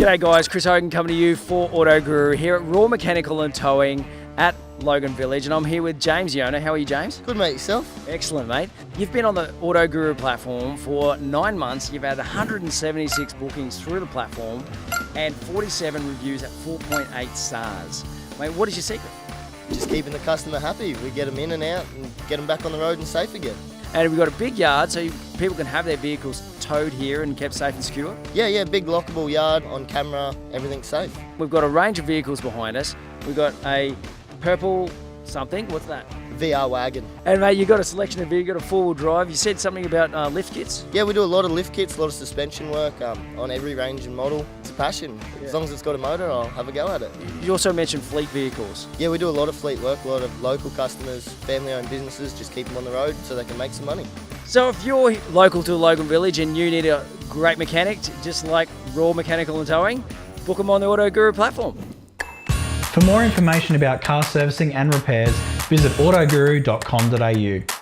G'day guys, Chris Hogan coming to you for AutoGuru here at Raw Mechanical and Towing at Logan Village, and I'm here with James, the owner. How are you, James? Good, mate. Yourself? Excellent, mate. You've been on the AutoGuru platform for 9 months. You've had 176 bookings through the platform and 47 reviews at 4.8 stars. Mate, what is your secret? Just keeping the customer happy. We get them in and out and get them back on the road and safe again. And we've got a big yard, so people can have their vehicles towed here and kept safe and secure. Yeah, big lockable yard, on camera, everything's safe. We've got a range of vehicles behind us. We've got a purple something. What's that? VR wagon. And mate, you've got a selection of vehicles. You've got a four-wheel drive. You said something about lift kits? Yeah, we do a lot of lift kits, a lot of suspension work on every range and model. It's a passion. Yeah. As long as it's got a motor, I'll have a go at it. You also mentioned fleet vehicles. Yeah, we do a lot of fleet work, a lot of local customers, family-owned businesses, just keep them on the road so they can make some money. So if you're local to Logan Village and you need a great mechanic, just like Raw Mechanical and Towing, book them on the AutoGuru platform. For more information about car servicing and repairs, visit autoguru.com.au.